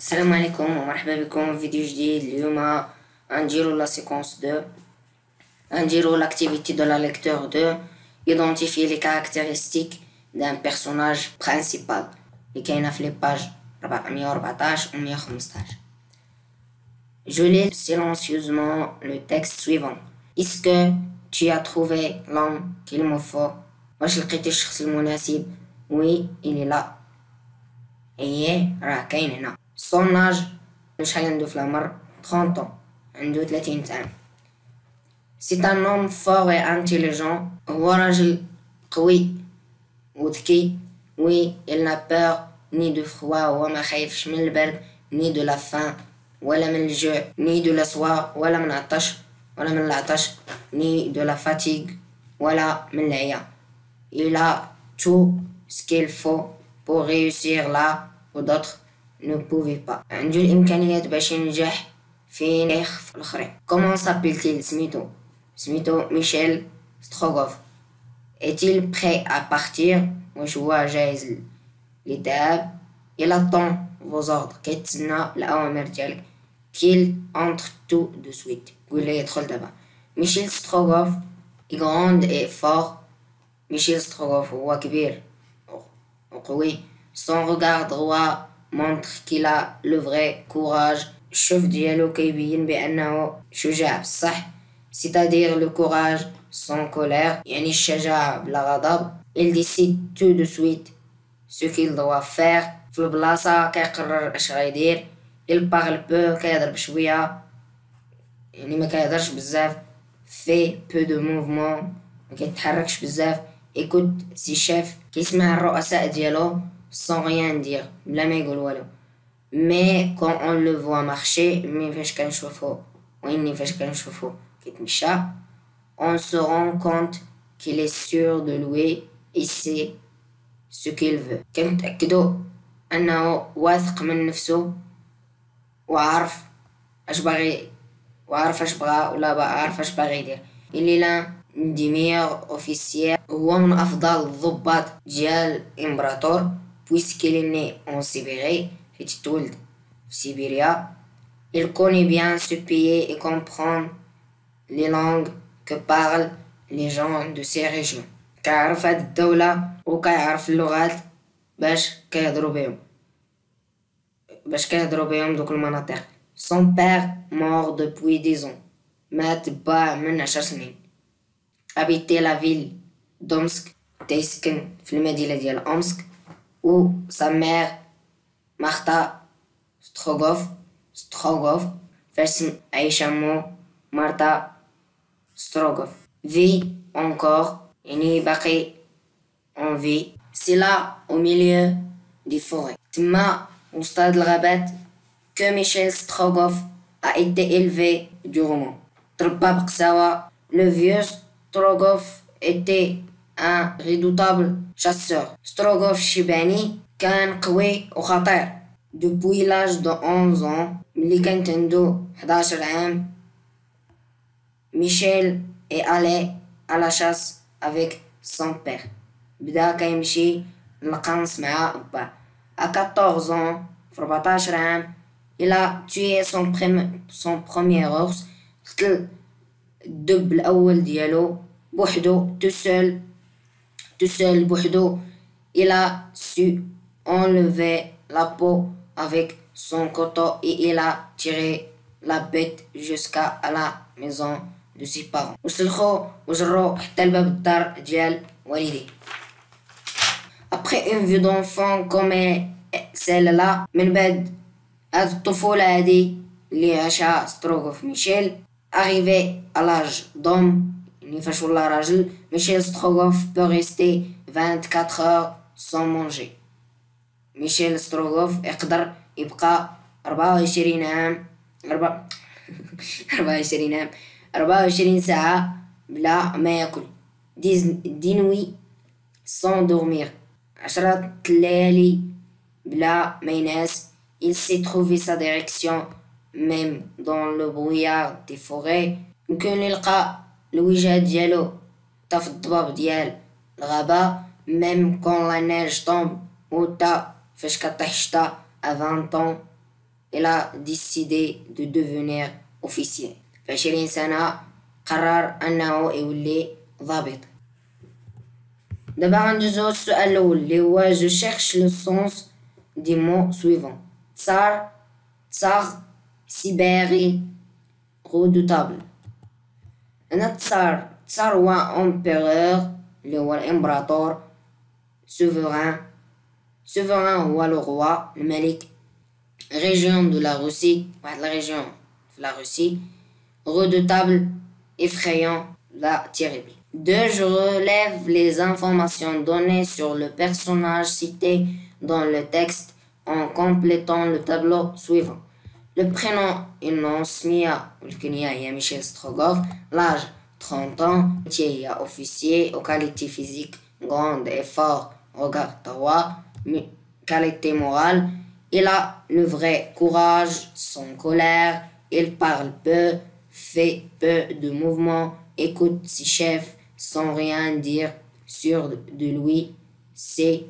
السلام عليكم ومرحبا بكم في فيديو جديد. اليوم غنديرو لا سيكونس 2، غنديرو لاكتيفيتي دو لا ليكتور 2. identifier les caractéristiques d'un personnage principal اللي كاينه في لي باج 114 و 115. Je lis silencieusement le texte suivant. Est-ce que tu as trouvé l'homme qu'il me faut? واش لقيتي الشخص المناسب؟ Oui, il est là. ايه راه كاين هنا. Son âge شحال عنده في العمر؟ 30 ans. عنده 30 عام. C'est un homme fort et intelligent. هو راجل قوي وذكي. Oui, il n'a peur ni de froid. هو ما خايفش من البرد ni de la faim ولا من الجوع ni de la soif ولا من العطش ni de la fatigue ولا من العيا. Il a tout ce qu'il faut pour réussir là où d'autres ne pouvaient pas. عنده الإمكانيات باش ينجح في الآخرين. Comment s'appelle-t-il? سميتو ميشيل ستروغوف. Est-il prêt à partir? واش هو جاهز للذهاب؟ Il attend vos ordres. كيتسنى الأوامر ديالك. Qu'il entre tout de suite. قول لي يدخل دابا. ميشيل ستروغوف est grand et fort. ميشيل ستروغوف هو كبير وقوي. Son regard droit montre qu'il a le vrai courage. الشوف ديالو كيبين بأنه شجاع بصح. C'est-à-dire le courage sans colère. يعني الشجاعة بلا غضب. Il décide tout de suite ce qu'il doit faire. في البلاصة كيقرر اش غيدير. Il parle peu. كيهضر بشوية يعني ما كيهضرش بزاف. Fait peu de mouvements. ما كيتحركش بزاف. Écoute ses chefs. كيسمع الرؤساء ديالو sans rien dire بلا ما يقول والو. Mais quand on le voit marcher فاش كنشوفو كيتمشى on se rend compte qu'il est sûr de lui et sait ce qu'il veut. كنتأكدو أنه واثق من نفسه وعارف اش بغا ولا عارف اش باغي يدير. Il est l'un des meilleurs officiers. هو من أفضل الضباط ديال الإمبراطور puisqu'il est né en Sibérie. حيت تولد في سيبيريا. Il connaît bien ce pays et comprend les langues que parlent les gens de ces régions. كيعرف هاد الدولة وكيعرف اللغات باش كيهضروا بهم دوك المناطق. Son père mort depuis 10 ans. مات با من 10 سنين. Habiter la ville d'Omsk. تيسكن في المدينة ديال أومسك. و sa mère مارتا ستروغوف فاش عايشة مو مارتا ستروغوف. Vit encore يعني باقي en vie. C'est là au milieu des forêts. تما وسط هاد الغابات que Michel Strogoff a été élevé durement. تربى بقساوة. Le vieux Strogoff était un redoutable chasseur. ستروغوف الشيباني كان قوي وخطير. Depuis l'âge de 11 ans ملي كانت عنده 11 عام Michel est allé à la chasse avec son père. بدا كيمشي للقنص مع باه. À 14 ans في 14 عام il a tué son premier ours. قتل الدب الأول ديالو بوحدو tout seul بوحدو. Il a su enlever la peau avec son couteau et il a tiré la bête jusqu'à la maison de ses parents. وسلخو وجرو حتى لباب الدار ديال والديه. Après une vie d'enfant comme celle-là من بعد هاد الطفولة هادي اللي عاشها ستروغوف ميشيل arrivé à l'âge d'homme يعني فاش ولا راجل ميشيل ستروغوف peut rester 24 heures sans manger. ميشيل ستروغوف يقدر يبقى 24 ساعة بلا ما ياكل. 10 nuits sans dormir. 10 ليالي بلا ما ينعس. Il sait trouver sa direction même dans le brouillard des forêts. يمكن يلقى الوجهة ديالو تا في الضباب ديال الغابة. Même quand la neige tombe ou تا فاش كطيح الشتا. À 20 ans il a décidé de devenir officier. في 20 سنة قرر أنه يولي ضابط. دابا غندوزو السؤال الأول اللي هو je cherche le sens des mots suivants. tsar, tsar, Sibérie, redoutable. هنا tsar هو empereur اللي هو الإمبراطور. souverain هو le roi الملك. région de la Russie واحد la région في la Russie. redoutable effrayant la terrible. 2. Je relève les informations données sur le personnage cité dans le texte en complétant le tableau suivant. Le prénom et nom Smia والكنية هي ميشيل ستروغوف. L'âge 30 ans. Métier هي officier. Qualité physique grande et fort, regard droit. Qualité morale, il a le vrai courage, sans colère, il parle peu, fait peu de mouvements, écoute ses chefs sans rien dire sur de lui, c'est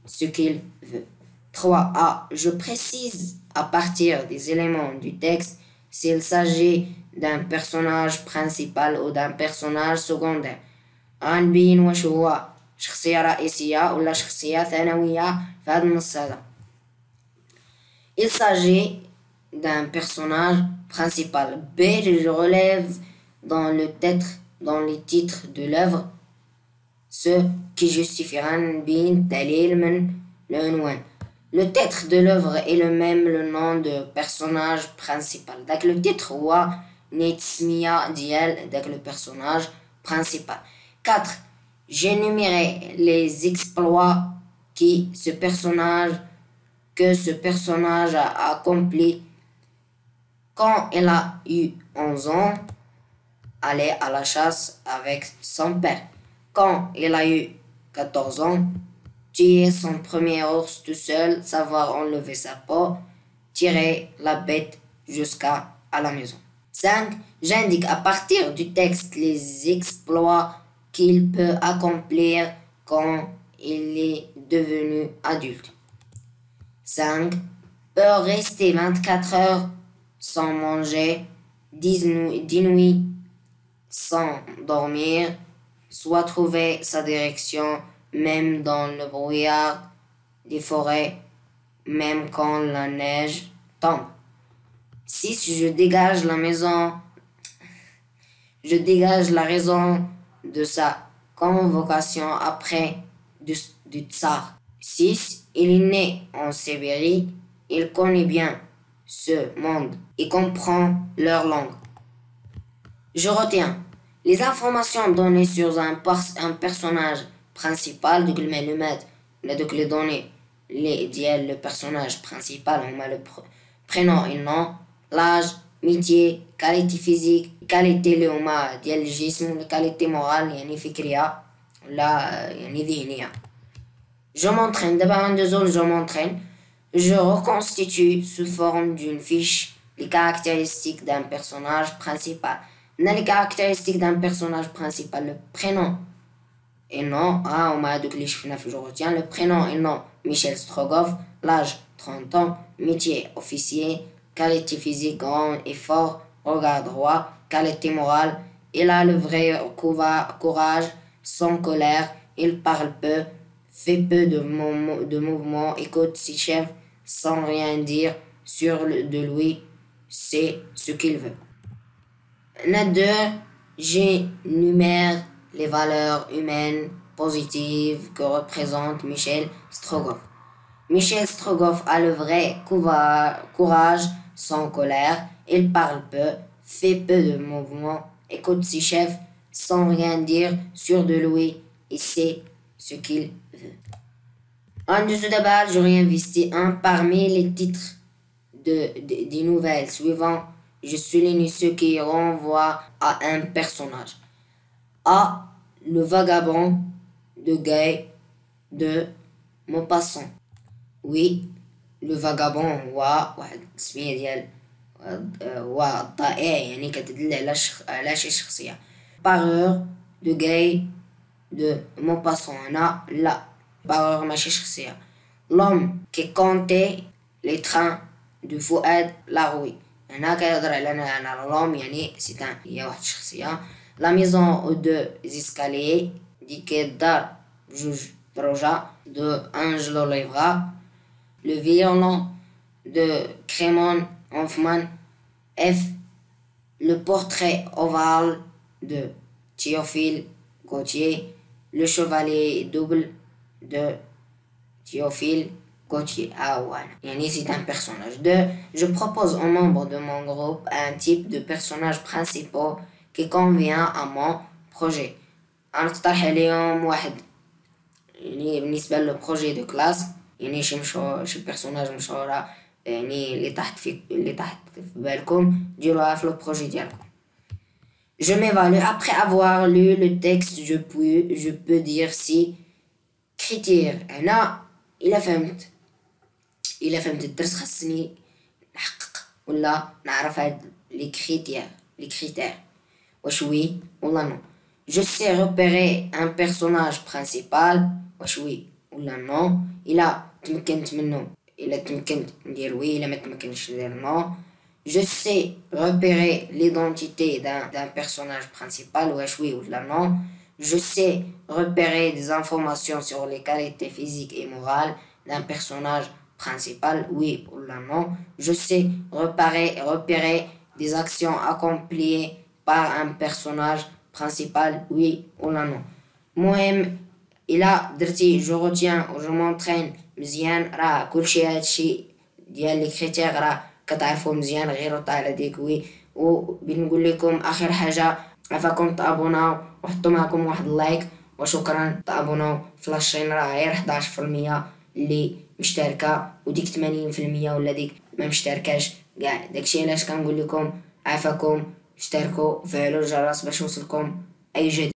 ce qu'il veut. 3a. Je précise à partir des éléments du texte s'il s'agit d'un personnage principal ou d'un personnage secondaire. غنبين واش هو شخصية رئيسية ولا شخصية ثانوية في هذا النص هذا. Il s'agit d'un personnage principal. B. Je relève dans les titres de l'œuvre ce qui justifiera بين دليل من العنوان. Le titre de l'œuvre est le même le nom de personnage principal. Donc le titre هو نيتسمية ديال داك le personnage principal. 4. J'énumérerai les exploits que ce personnage a accompli quand il a eu 11 ans, aller à la chasse avec son père. Quand il a eu 14 ans, tuer son premier ours tout seul, savoir enlever sa peau, tirer la bête jusqu'à la maison. 5. J'indique à partir du texte les exploits qu'il peut accomplir quand il est devenu adulte. 5. Peut rester 24 heures sans manger, 10 nuits sans dormir, soit trouver sa direction même dans le brouillard des forêts, même quand la neige tombe. 6. Je dégage la raison de sa convocation après du tsar. 6. Il est né en Sibérie, il connaît bien ce monde et comprend leur langue. Je retiens les informations données sur un personnage principal. دوك المعلومات ولا دوك les données اللي ديال le personnage principal هما le prénom et nom, l'âge, métier, qualité physique, qualité اللي هما ديال الجسم ولا qualité morale يعني فكرية ولا يعني ذهنية. Je m'entraîne. D'abord un deux autres, je m'entraîne. Je reconstitue sous forme d'une fiche les caractéristiques d'un personnage principal. Dans les caractéristiques d'un personnage principal, le prénom et nom, je retiens le prénom et nom Michel Strogoff, l'âge 30 ans, métier officier, qualité physique grand et fort, regard droit, qualité morale, il a le vrai courage, sans colère, il parle peu, fait peu de mouvements, écoute ses chefs sans rien dire sur de lui, c'est ce qu'il veut. 2. J'énumère les valeurs humaines positives que représente Michel Strogoff. Michel Strogoff a le vrai courage, sans colère, il parle peu, fait peu de mouvements, écoute ses chefs sans rien dire sur de lui et sait ce qu'il veut. En dessous de base, j'aurais investi parmi les titres des nouvelles suivantes. Je souligne ceux qui renvoient à un personnage. A. Le vagabond de Guy de Maupassant. Oui, le vagabond هو واحد التسمية ديال هو الطائع يعني كتدل على شي شخصية. Pareur de Guy de Maupassant. هنا لا pareur ماشي شخصية. L'homme qui comptait les trains دو فؤاد لاغوي. هنا كيهضر على لوم يعني هي واحد الشخصية. لا ميزون او دو زيسكاليي ديك الدار بجوج دروجة دو أنجلو ليفغا. لو فيولون دو كريمون هوفمان اف. لو بورتري اوفال دو تيوفيل غوتيي. لو شوفالي دوبل دو تيوفيل Gauthier. Ah ouais. Yani c'est un personnage. Je propose aux membres de mon groupe un type de personnage principal qui convient à mon projet. أقترح عليهم واحد يعني بالنسبة للبروجي دو كلاس يعني شي بيرسوناج مشهورة يعني اللي تحت في بالكم ديروها في البروجي ديالكم. Je m'évalue après avoir lu le texte. Je peux dire si critères. هنا إلا فهمت الدرس خاصني نحقق ولا نعرف هاد لي كريتير واش وي ولا نو. جو سي روبيري ان بيرسوناج برينسيبال واش وي ولا نو. إلا تمكنت ندير وي، إلا ما تمكنتش ندير نو. جو سي روبيري ليدونتيتي دان بيرسوناج برينسيبال واش وي ولا نو. Je sais repérer des informations sur les qualités physiques et morales d'un personnage principal, oui ou non. Je sais repérer des actions accomplies par un personnage principal, oui ou non. المهم إلا درتي جو روتيان و جو مونطرين مزيان راه كلشي هادشي ديال لي كريتير راه كتعرفو مزيان، غير وطا على ديك وي. و بنقول لكم آخر حاجة عفاكم تابوناو وحطوا معكم واحد اللايك وشكرا. تابوناو في لاشين راه غير 11% اللي مشتركه وديك 80% ولا ديك ما مشتركاش كاع. داكشي علاش كنقول لكم عافاكم اشتركوا وفعلوا الجرس باش يوصلكم اي جديد.